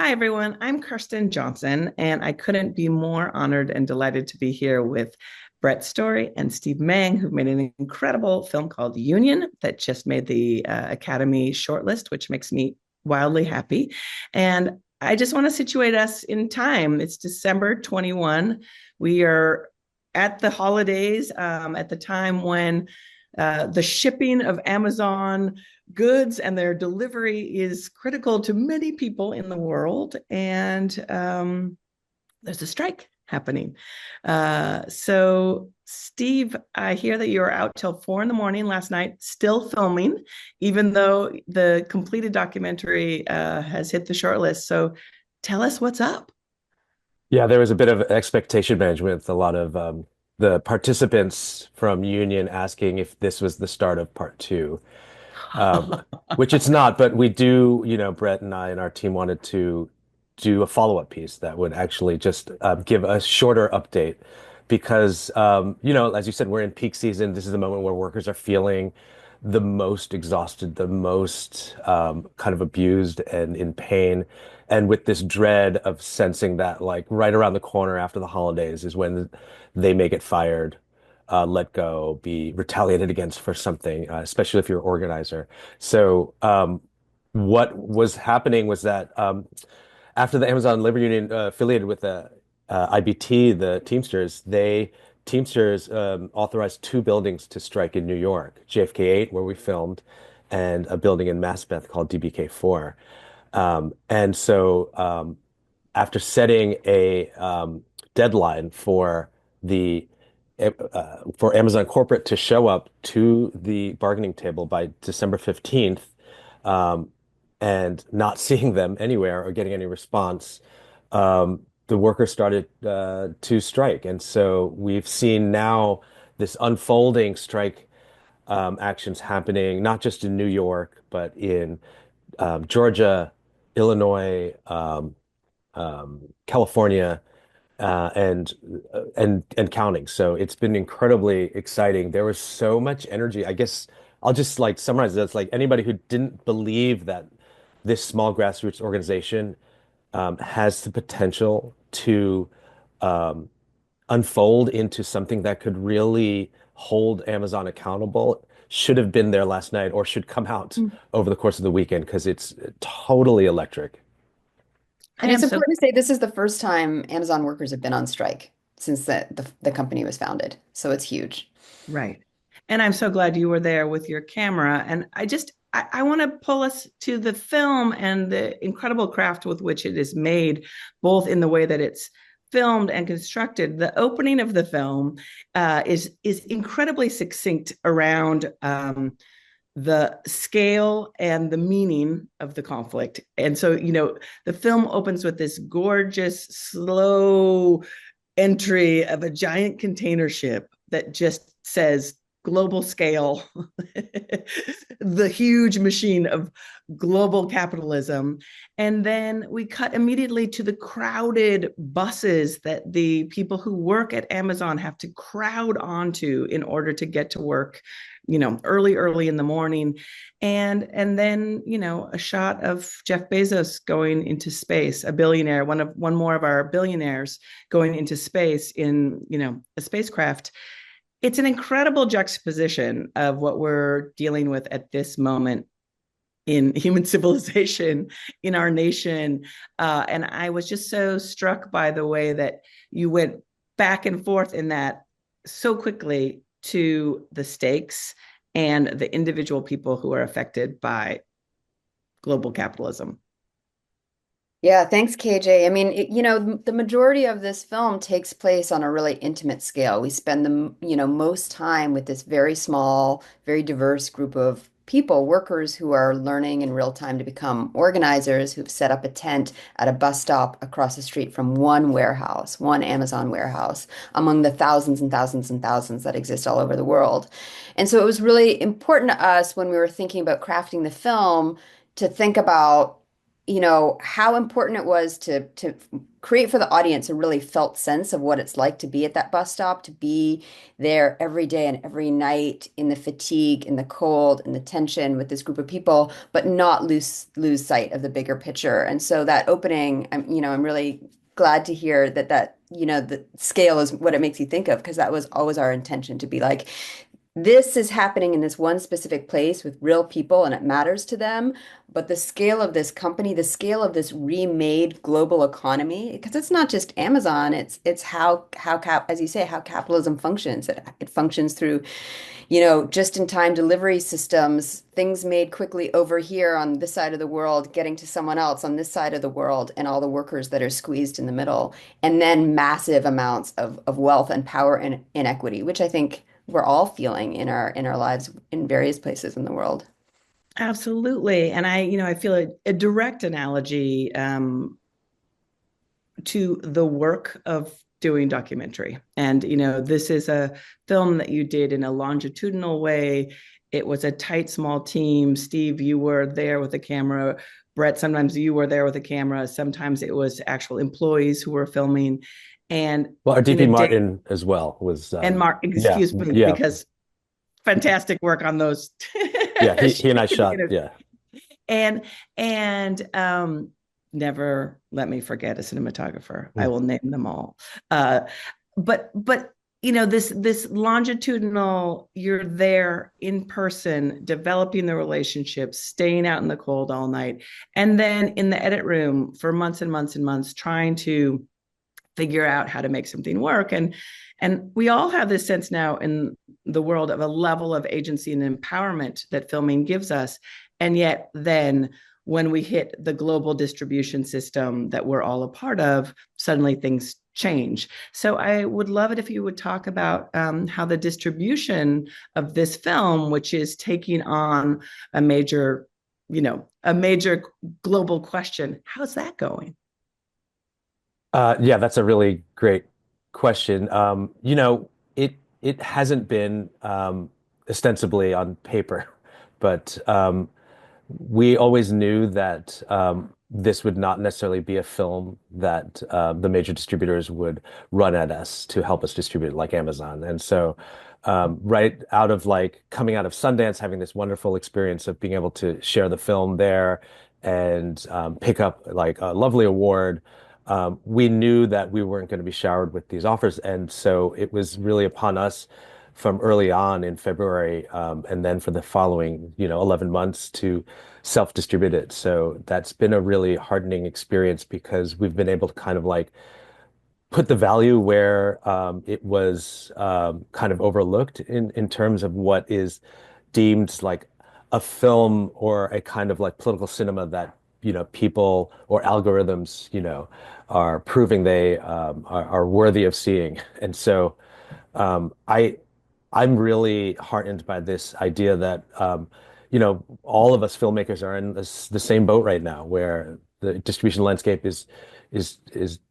Hi, everyone. I'm Kirsten Johnson, and I couldn't be more honored and delighted to be here with Brett Story and Steve Mang, who've made an incredible film called Union that just made the Academy shortlist, which makes me wildly happy. And I just want to situate us in time. It's December 21. We are at the holidays, at the time when the shipping of Amazon goods and their delivery is critical to many people in the world. And there's a strike happening. So, Steve, I hear that you were out till 4 in the morning last night, still filming, even though the completed documentary has hit the shortlist. So, tell us what's up. Yeah, there was a bit of expectation management with a lot of the participants from Union asking if this was the start of part two, um, which it's not, but we do, Brett and I and our team wanted to do a follow-up piece that would actually just give a shorter update because, as you said, we're in peak season. This is the moment where workers are feeling the most exhausted, the most kind of abused and in pain. And with this dread of sensing that, like right around the corner after the holidays is when they may get fired, let go, be retaliated against for something, especially if you're an organizer. So, what was happening was that after the Amazon Labor Union affiliated with the IBT, the Teamsters authorized two buildings to strike in New York, JFK 8, where we filmed, and a building in Maspeth called DBK 4. And so after setting a deadline for Amazon corporate to show up to the bargaining table by December 15th, um, and not seeing them anywhere or getting any response, the workers started to strike. And so we've seen now this unfolding strike actions happening, not just in New York, but in Georgia, Illinois, California, and counting. So it's been incredibly exciting. There was so much energy. I guess I'll just like summarize this. Like anybody who didn't believe that this small grassroots organization has the potential to um, unfold into something that could really hold Amazon accountable should have been there last night or should come out over the course of the weekend because it's totally electric. I And it's am so important to say this is the first time Amazon workers have been on strike since the company was founded. So it's huge. right. And I'm so glad you were there with your camera. And I want to pull us to the film and the incredible craft with which it is made, both in the way that it's filmed and constructed. The opening of the film is incredibly succinct around the scale and the meaning of the conflict. And so, the film opens with this gorgeous, slow entry of a giant container ship that just says global scale, the huge machine of global capitalism. And then we cut immediately to the crowded buses that the people who work at Amazon have to crowd onto in order to get to work, early in the morning. And then, a shot of Jeff Bezos going into space, a billionaire, one more of our billionaires going into space in, a spacecraft. It's an incredible juxtaposition of what we're dealing with at this moment in human civilization in our nation. And I was just so struck by the way that you went back and forth in that so quickly to the stakes and the individual people who are affected by global capitalism. Yeah, thanks, KJ. I mean, the majority of this film takes place on a really intimate scale. We spend most time with this very small, very diverse group of people, workers who are learning in real time to become organizers, who've set up a tent at a bus stop across the street from one warehouse, one Amazon warehouse, among the thousands and thousands and thousands that exist all over the world. And so it was really important to us when we were thinking about crafting the film to think about how important it was to create for the audience a really felt sense of what it's like to be at that bus stop, to be there every day and every night in the fatigue, in the cold, in the tension with this group of people, but not lose sight of the bigger picture. And so that opening, I'm really glad to hear that the scale is what it makes you think of, because that was always our intention, to be like, this is happening in this one specific place with real people and it matters to them. But the scale of this company, the scale of this remade global economy, because it's not just Amazon, it's as you say, how capitalism functions. It functions through, just in time delivery systems, things made quickly over here on this side of the world, getting to someone else on this side of the world, and all the workers that are squeezed in the middle. And then massive amounts of wealth and power and inequity, which I think we're all feeling in our lives in various places in the world. Absolutely. And I feel a direct analogy to the work of doing documentary. And, this is a film that you did in a longitudinal way. It was a tight, small team. Steve, you were there with the camera. Brett, sometimes you were there with the camera. Sometimes it was actual employees who were filming. And Well, our in DP a day, Martin as well was and Mark, yeah, excuse me, yeah, because fantastic work on those. yeah. He and I shot, yeah. and and never let me forget a cinematographer. I Mm. will name them all. uh but this longitudinal, you're there in person developing the relationships, staying out in the cold all night, and then in the edit room for months and months and months trying to figure out how to make something work. And we all have this sense now in the world of a level of agency and empowerment that filming gives us. And yet then when we hit the global distribution system that we're all a part of, suddenly things change. So I would love it if you would talk about how the distribution of this film, which is taking on a major, a major global question, how's that going? Yeah, that's a really great question. It hasn't been ostensibly on paper, but we always knew that this would not necessarily be a film that the major distributors would run at us to help us distribute it, like Amazon. And so, right out of like coming out of Sundance, having this wonderful experience of being able to share the film there and pick up like a lovely award, we knew that we weren't going to be showered with these offers. And so it was really upon us from early on in February, and then for the following, 11 months to self-distribute it. So that's been a really hardening experience because we've been able to kind of like put the value where it was kind of overlooked in terms of what is deemed like a film or a kind of like political cinema that people or algorithms are proving they are worthy of seeing. And so I'm really heartened by this idea that all of us filmmakers are in the same boat right now, where the distribution landscape is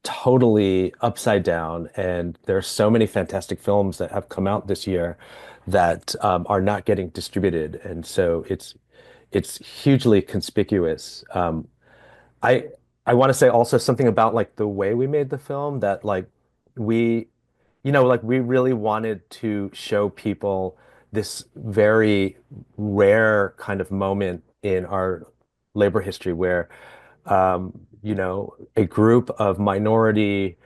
totally upside down, and there are so many fantastic films that have come out this year that are not getting distributed, and so it's hugely conspicuous. I I want to say also something about like the way we made the film, that like we like we really wanted to show people this very rare kind of moment in our labor history where a group of minority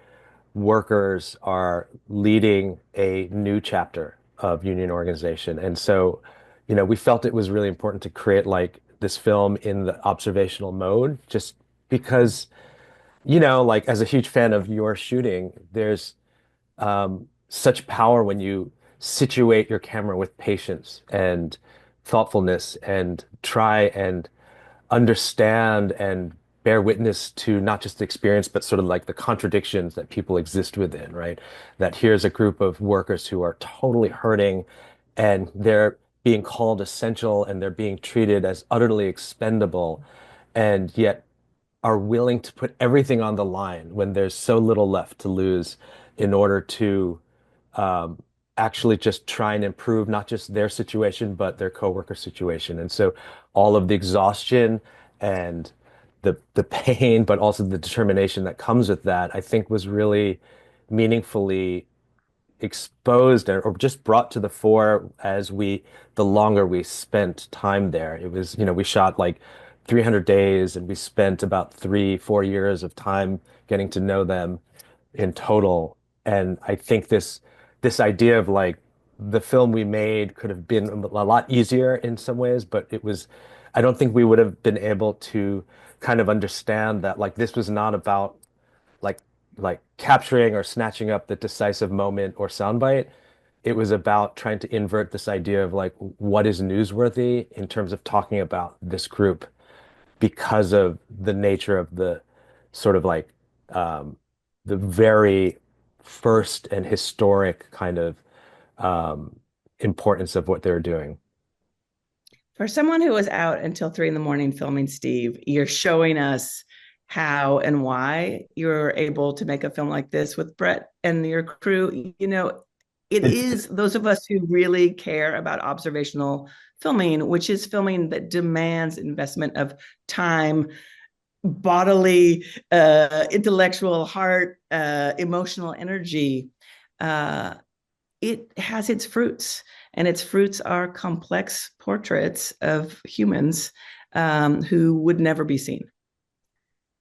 workers are leading a new chapter of union organization. And so, we felt it was really important to create like this film in the observational mode, just because, like as a huge fan of your shooting, there's such power when you situate your camera with patience and thoughtfulness and try and understand and bear witness to not just the experience, but sort of like the contradictions that people exist within, right? That here's a group of workers who are totally hurting and they're being called essential and they're being treated as utterly expendable, and yet are willing to put everything on the line when there's so little left to lose in order to um, actually just try and improve not just their situation, but their coworker situation. And so all of the exhaustion and the pain, but also the determination that comes with that, I think was really meaningfully exposed or just brought to the fore as the longer we spent time there. It was, we shot like 300 days and we spent about 4 years of time getting to know them in total. And I think this idea of like the film we made could have been a lot easier in some ways, but I don't think we would have been able to kind of understand that like this was not about like capturing or snatching up the decisive moment or soundbite. It was about trying to invert this idea of like what is newsworthy in terms of talking about this group because of the nature of the sort of like um, the very first and historic kind of um, importance of what they're doing. For someone who was out until 3 in the morning filming Steve, you're showing us how and why you're able to make a film like this with Brett and your crew. It It's is those of us who really care about observational filming, which is filming that demands investment of time, bodily, intellectual, heart, emotional energy. Uh, it has its fruits, and its fruits are complex portraits of humans who would never be seen.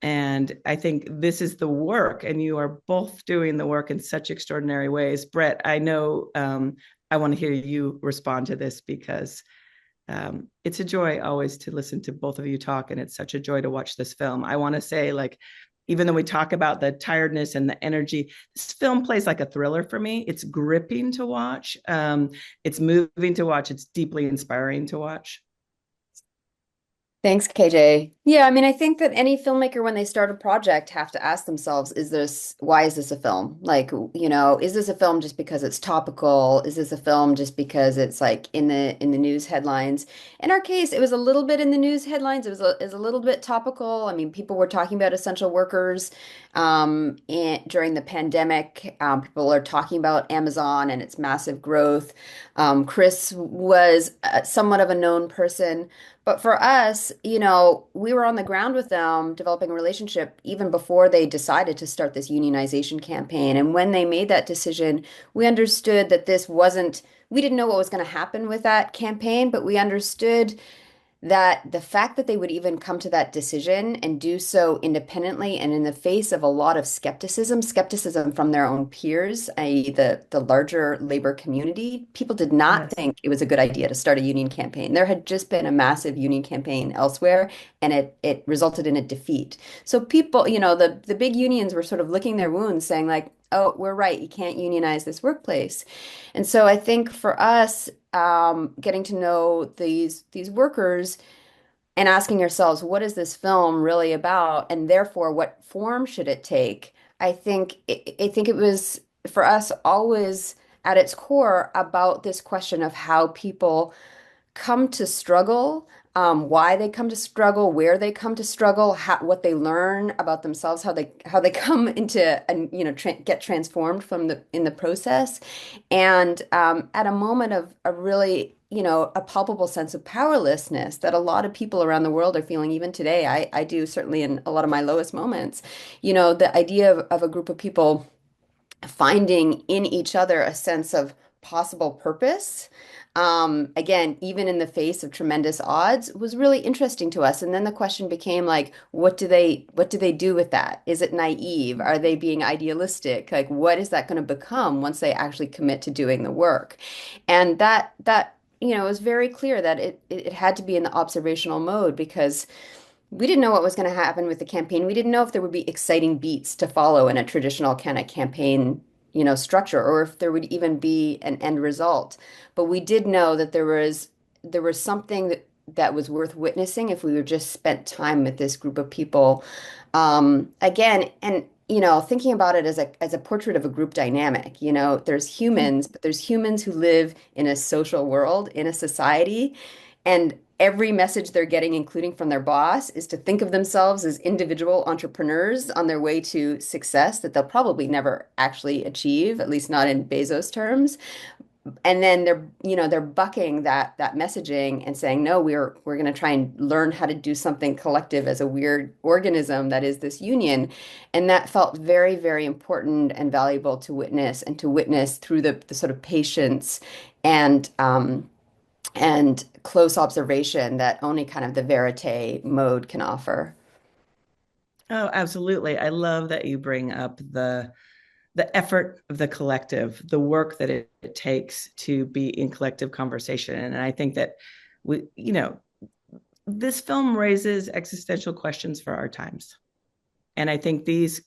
And I think this is the work, and you are both doing the work in such extraordinary ways. Brett, I know I want to hear you respond to this because it's a joy always to listen to both of you talk, and it's such a joy to watch this film. I want to say, like, even though we talk about the tiredness and the energy, this film plays like a thriller for me. It's gripping to watch. It's moving to watch. It's deeply inspiring to watch. Thanks, KJ. Yeah, I mean, I think that any filmmaker, when they start a project, have to ask themselves, why is this a film? Like, is this a film just because it's topical? Is this a film just because it's like in the news headlines? In our case, it was a little bit in the news headlines. It was a little bit topical. I mean, people were talking about essential workers during the pandemic. People are talking about Amazon and its massive growth. Chris was somewhat of a known person. But for us, we were on the ground with them developing a relationship even before they decided to start this unionization campaign. And when they made that decision, we understood that we didn't know what was going to happen with that campaign, but we understood that the fact that they would even come to that decision and do so independently and in the face of a lot of skepticism from their own peers, i.e., the larger labor community, people did not Yes. think it was a good idea to start a union campaign. There had just been a massive union campaign elsewhere, and it resulted in a defeat. So people, the big unions were sort of licking their wounds, saying like, "Oh, we're right. You can't unionize this workplace." And so I think for us, getting to know these workers and asking yourselves, what is this film really about? And therefore, what form should it take? I think it was for us always at its core about this question of how people come to struggle, why they come to struggle, where they come to struggle, what they learn about themselves, how they come into and get transformed in the process, and at a moment of a really a palpable sense of powerlessness that a lot of people around the world are feeling even today. I do certainly in a lot of my lowest moments. The idea of a group of people finding in each other a sense of possible purpose, again, even in the face of tremendous odds, was really interesting to us. And then the question became like, what do they do with that? Is it naive? Are they being idealistic? Like, what is that going to become once they actually commit to doing the work? And that it was very clear that it had to be in the observational mode because we didn't know what was going to happen with the campaign. We didn't know if there would be exciting beats to follow in a traditional kind of campaign, structure, or if there would even be an end result. But we did know that there was something that was worth witnessing if we were just spent time with this group of people. Again, and thinking about it as a portrait of a group dynamic. There's humans, but there's humans who live in a social world, in a society, and every message they're getting, including from their boss, is to think of themselves as individual entrepreneurs on their way to success that they'll probably never actually achieve, at least not in Bezos terms. and then they're bucking that messaging and saying, no, we're going to try and learn how to do something collective as a weird organism that is this union. And that felt very, very important and valuable to witness, and to witness through the sort of patience and and close observation that only kind of the verite mode can offer. Oh, absolutely. I love that you bring up the effort of the collective, the work that it takes to be in collective conversation. And I think that this film raises existential questions for our times. And I think these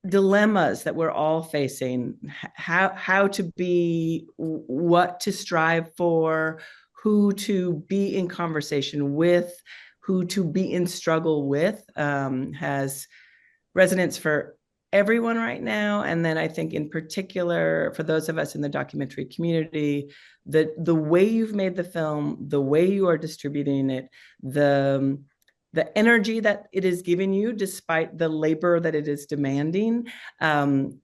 dilemmas that we're all facing, how to be, what to strive for, who to be in conversation with, who to be in struggle with, has resonance for everyone right now. And then I think in particular for those of us in the documentary community, the way you've made the film, the way you are distributing it, the energy that it is giving you despite the labor that it is demanding. um,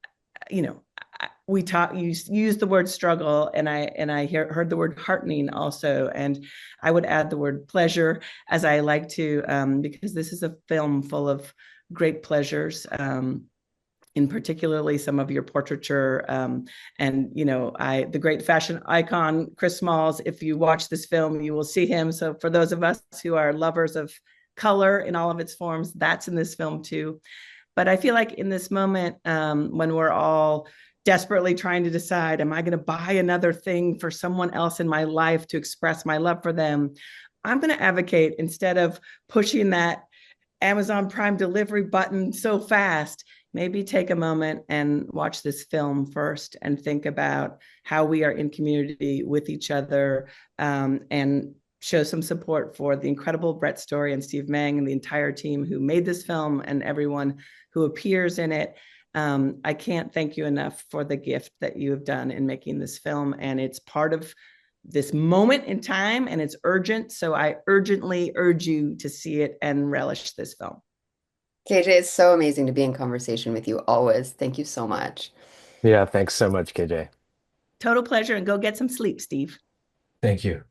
you know we talk, you use the word struggle, and I heard the word heartening also, and I would add the word pleasure, as I like to, because this is a film full of great pleasures, in particularly some of your portraiture, and I the great fashion icon Chris Smalls. If you watch this film, you will see him. So for those of us who are lovers of color in all of its forms, that's in this film too. But I feel like in this moment, when we're all desperately trying to decide, am I going to buy another thing for someone else in my life to express my love for them? I'm going to advocate, instead of pushing that Amazon Prime delivery button so fast, maybe take a moment and watch this film first and think about how we are in community with each other, and show some support for the incredible Brett Story and Steve Mang and the entire team who made this film and everyone who appears in it. I can't thank you enough for the gift that you have done in making this film. And it's part of this moment in time, and it's urgent. So I urgently urge you to see it and relish this film. KJ, it's so amazing to be in conversation with you always. Thank you so much. Yeah, thanks so much, KJ. Total pleasure, and go get some sleep, Steve. Thank you.